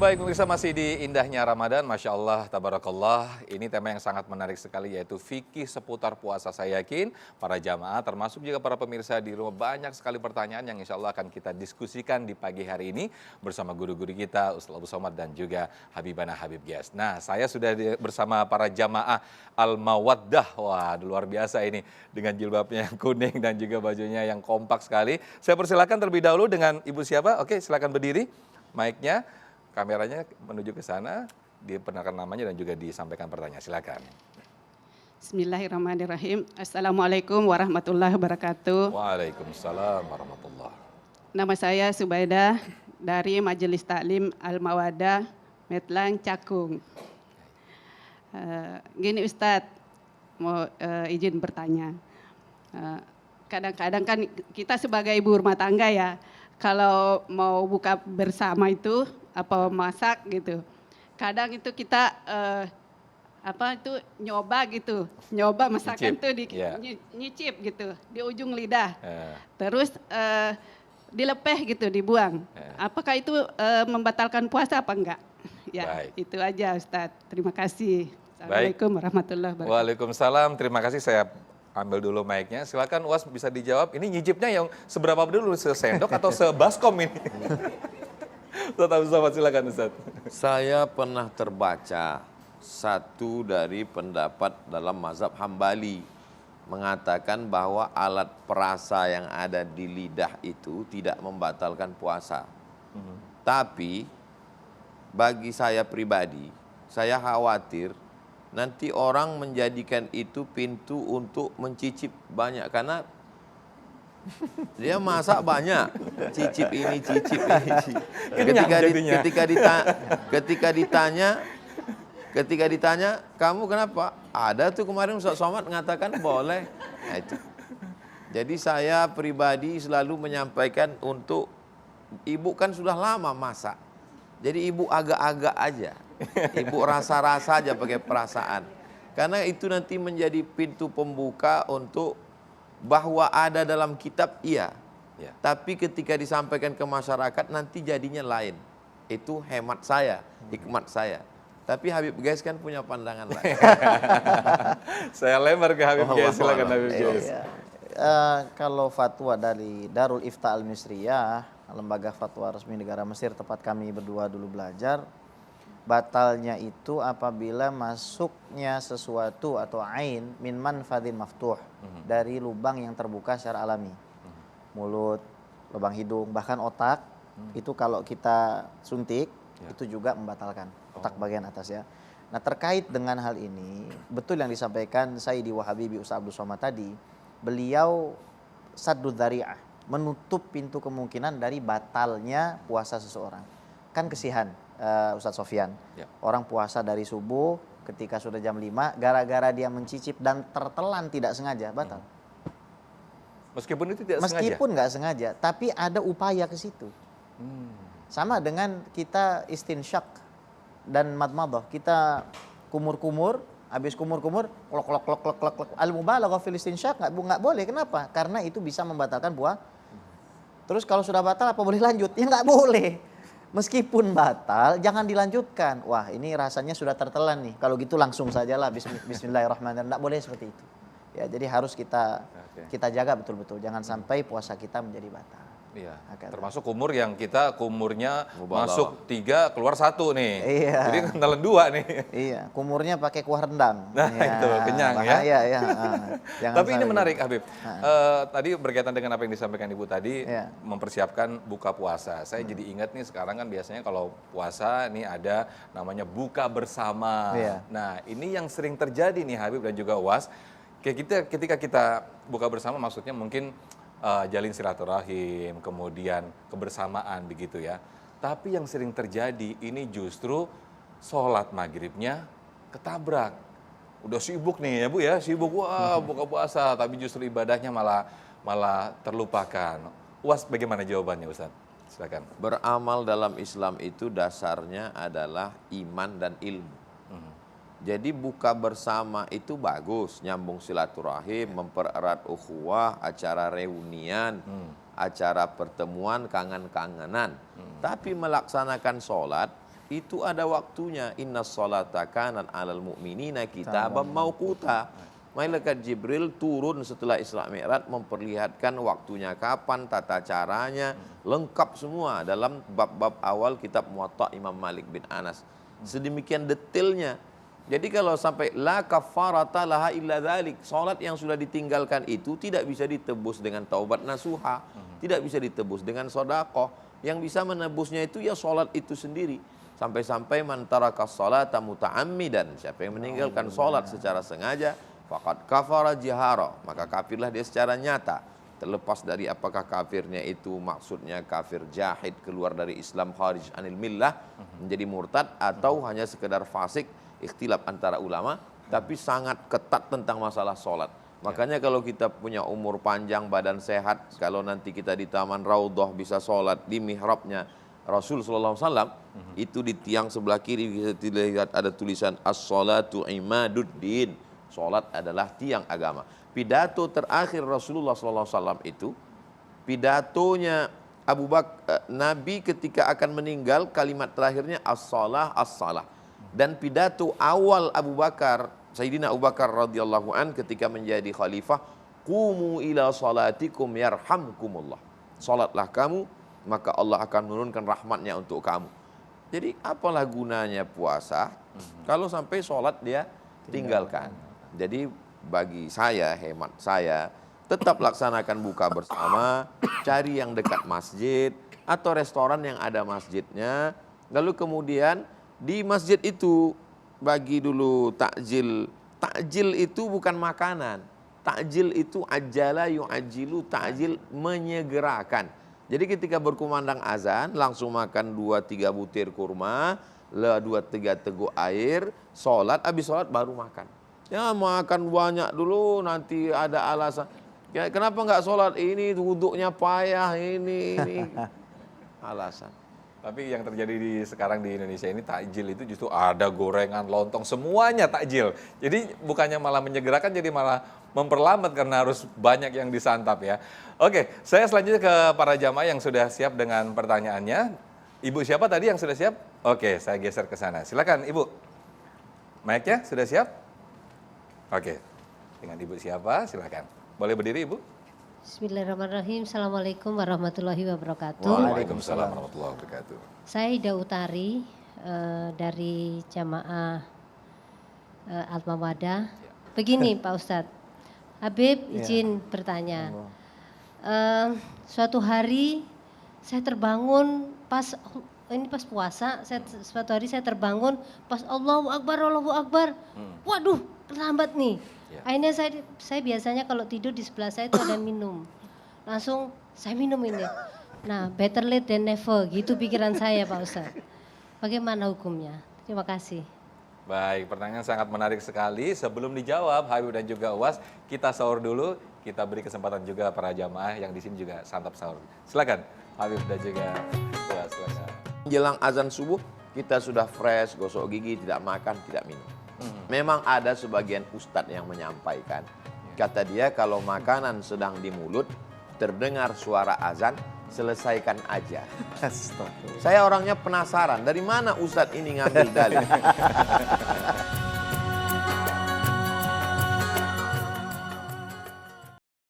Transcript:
Baik, pemirsa, masih di indahnya Ramadan, Masya Allah, Tabarakallah. Ini tema yang sangat menarik sekali, yaitu fikih seputar puasa. Saya yakin para jamaah, termasuk juga para pemirsa di rumah, banyak sekali pertanyaan yang insya Allah akan kita diskusikan di pagi hari ini bersama guru-guru kita, Ustaz Abu Somad dan juga Habibana Habib Gias. Nah, saya sudah bersama para jamaah Al-Mawaddah. Wah, luar biasa ini, dengan jilbabnya yang kuning dan juga bajunya yang kompak sekali. Saya persilakan terlebih dahulu dengan Ibu siapa? Oke, silakan berdiri, mic-nya. Kameranya menuju ke sana, diperkenalkan namanya dan juga disampaikan pertanyaan. Silakan. Bismillahirrahmanirrahim. Assalamualaikum warahmatullahi wabarakatuh. Waalaikumsalam warahmatullahi. Nama saya Subaidah dari Majelis Taklim Al-Mawaddah, Metlang, Cakung. Gini Ustadz, mau izin bertanya. Kadang-kadang kan kita sebagai ibu rumah tangga ya, kalau mau buka bersama itu apa masak gitu, kadang itu kita nyoba masakan tuh nyicip gitu di ujung lidah, terus dilepeh gitu, dibuang. Apakah itu membatalkan puasa apa enggak? Ya, baik. Itu aja Ustadz. Terima kasih. Assalamualaikum warahmatullahi wabarakatuh. Waalaikumsalam. Terima kasih. Saya ambil dulu mic-nya. Silakan UAS bisa dijawab. Ini nyicipnya yang seberapa dulu? Sesendok atau sebaskom ini? Ustaz Abu Somad, silakan Ustaz. Saya pernah terbaca satu dari pendapat dalam mazhab Hambali mengatakan bahwa alat perasa yang ada di lidah itu tidak membatalkan puasa. Tapi bagi saya pribadi, saya khawatir nanti orang menjadikan itu pintu untuk mencicip banyak, karena dia masak banyak, cicip ini, cicip ini. Ketika ditanya, kamu kenapa? Ada tuh kemarin Ustaz Somad mengatakan boleh. Nah, itu. Jadi saya pribadi selalu menyampaikan untuk ibu kan sudah lama masak. Jadi ibu agak-agak aja, ibu rasa-rasa aja pakai perasaan. Karena itu nanti menjadi pintu pembuka untuk bahwa ada dalam kitab, iya. Tapi ketika disampaikan ke masyarakat nanti jadinya lain. Itu hemat saya, hikmat saya. Tapi Habib Gias kan punya pandangan lain. Saya lempar ke Habib Gias, silakan Habib Gias. Kalau fatwa dari Darul Ifta Al-Misriyah, lembaga fatwa resmi negara Mesir, tempat kami berdua dulu belajar, batalnya itu apabila masuknya sesuatu atau ain min manfadhin maftuh, dari lubang yang terbuka secara alami. Mulut, lubang hidung, bahkan otak, itu kalau kita suntik, itu juga membatalkan otak bagian atas ya. Nah, terkait dengan hal ini, betul yang disampaikan Sayyidi Wahabibi Ustaz Abdul Somad tadi, beliau saddud dzari'ah, menutup pintu kemungkinan dari batalnya puasa seseorang. Kan kesihan Ustadz Sofyan, orang puasa dari subuh, ketika sudah jam 5, gara-gara dia mencicip dan tertelan tidak sengaja, batal. Meskipun itu tidak sengaja? Meskipun nggak sengaja, tapi ada upaya ke situ. Sama dengan kita istinsyak dan madmadah, kita kumur-kumur, habis kumur-kumur, klok. Al-mubalaghah fil istinsyak nggak boleh. Kenapa? Karena itu bisa membatalkan puasa. Terus kalau sudah batal apa boleh lanjut? Ya nggak boleh. Meskipun batal, jangan dilanjutkan. Wah, ini rasanya sudah tertelan nih. Kalau gitu langsung sajalah bismillahirrahmanirrahim. Nggak boleh seperti itu. Ya, jadi harus kita jaga betul-betul. Jangan sampai puasa kita menjadi batal. Iya. Termasuk kumur yang kita kumurnya masuk 3 keluar 1 nih. Iya. Jadi kenalan 2 nih. Iya, kumurnya pakai kuah rendang. Nah, ya, itu kenyang bahaya, ya. Tapi ini menarik Habib. Tadi berkaitan dengan apa yang disampaikan Ibu tadi, mempersiapkan buka puasa. Saya jadi ingat nih, sekarang kan biasanya kalau puasa nih ada namanya buka bersama. Nah, ini yang sering terjadi nih Habib dan juga UAS. Ketika kita buka bersama, maksudnya mungkin jalin silaturahim, kemudian kebersamaan begitu ya. Tapi yang sering terjadi ini justru sholat maghribnya ketabrak. Udah sibuk nih ya Bu ya, sibuk wah buka puasa, tapi justru ibadahnya malah terlupakan. UAS bagaimana jawabannya Ustaz? Silakan. Beramal dalam Islam itu dasarnya adalah iman dan ilmu. Jadi buka bersama itu bagus, nyambung silaturahim, mempererat ukhuwah, acara reunian, acara pertemuan, kangen-kangenan. Tapi melaksanakan sholat itu ada waktunya. Inna sholata kanat 'alal mu'minina kitaban mauquta. Malaikat Jibril turun setelah Isra Mi'raj memperlihatkan waktunya kapan, tata caranya, lengkap semua dalam bab-bab awal kitab Muwatta Imam Malik bin Anas. Sedemikian detailnya. Jadi kalau sampai la kafarata laha illa dzalik, salat yang sudah ditinggalkan itu tidak bisa ditebus dengan taubat nasuha, tidak bisa ditebus dengan sedekah. Yang bisa menebusnya itu ya salat itu sendiri. Sampai-sampai man taraka sholata muta'ammidan, siapa yang meninggalkan salat secara sengaja, faqad kafara jihara, maka kafirlah dia secara nyata. Terlepas dari apakah kafirnya itu maksudnya kafir jahid, keluar dari Islam, kharij anil millah, menjadi murtad, atau hanya sekedar fasik, ikhtilaf antara ulama, tapi sangat ketat tentang masalah sholat. Makanya kalau kita punya umur panjang, badan sehat, kalau nanti kita di Taman Raudhah bisa sholat di mihrabnya Rasul SAW, itu di tiang sebelah kiri bisa dilihat ada tulisan as-sholatu imaduddin, sholat adalah tiang agama. Pidato terakhir Rasulullah SAW itu, pidatonya Abu Bakar, Nabi ketika akan meninggal, kalimat terakhirnya as-salah, as-salah. Dan pidato awal Abu Bakar, Sayyidina Abu Bakar radhiyallahu an ketika menjadi khalifah, qumu ila salatikum yarhamkumullah. Salatlah kamu, maka Allah akan menurunkan rahmatnya untuk kamu. Jadi apalah gunanya puasa kalau sampai salat dia tinggalkan. Jadi bagi saya, hemat saya, tetap laksanakan buka bersama, cari yang dekat masjid atau restoran yang ada masjidnya. Lalu kemudian di masjid itu bagi dulu takjil. Takjil itu bukan makanan. Takjil itu ajala yu'ajilu, takjil menyegerakan. Jadi ketika berkumandang azan langsung makan 2-3 butir kurma, 2-3 teguk air, sholat, habis sholat baru makan. Ya makan banyak dulu nanti ada alasan. Ya, kenapa nggak sholat ini, wuduknya payah ini alasan. Tapi yang terjadi sekarang di Indonesia ini takjil itu justru ada gorengan, lontong, semuanya takjil. Jadi bukannya malah menyegerakan, jadi malah memperlambat karena harus banyak yang disantap ya. Oke, saya selanjutnya ke para jamaah yang sudah siap dengan pertanyaannya. Ibu siapa tadi yang sudah siap? Oke, saya geser ke sana. Silakan Ibu. Mic-nya sudah siap? Oke, dengan Ibu siapa? Silakan. Boleh berdiri Ibu? Bismillahirrahmanirrahim. Assalamualaikum warahmatullahi wabarakatuh. Waalaikumsalam warahmatullahi wabarakatuh. Saya Ida Utari dari jamaah Al-Mawadah. Begini Pak Ustadz, Habib izin bertanya. Suatu hari saya terbangun pas puasa, suatu hari saya terbangun pas Allahu Akbar. Waduh, terlambat nih. Akhirnya saya biasanya kalau tidur di sebelah saya itu ada minum. Langsung saya minum ini. Nah, better late than never, gitu pikiran saya Pak Ustadz. Bagaimana hukumnya? Terima kasih. Baik, pertanyaan sangat menarik sekali. Sebelum dijawab, Habib dan juga Uwas, kita sahur dulu. Kita beri kesempatan juga para jamaah yang di sini juga santap sahur. Silakan, Habib dan juga Uwas. Silakan. Jelang azan subuh, kita sudah fresh, gosok gigi, tidak makan, tidak minum. Memang ada sebagian ustadz yang menyampaikan. Kata dia kalau makanan sedang di mulut, terdengar suara azan, selesaikan aja. Saya orangnya penasaran, dari mana ustadz ini ngambil dalil?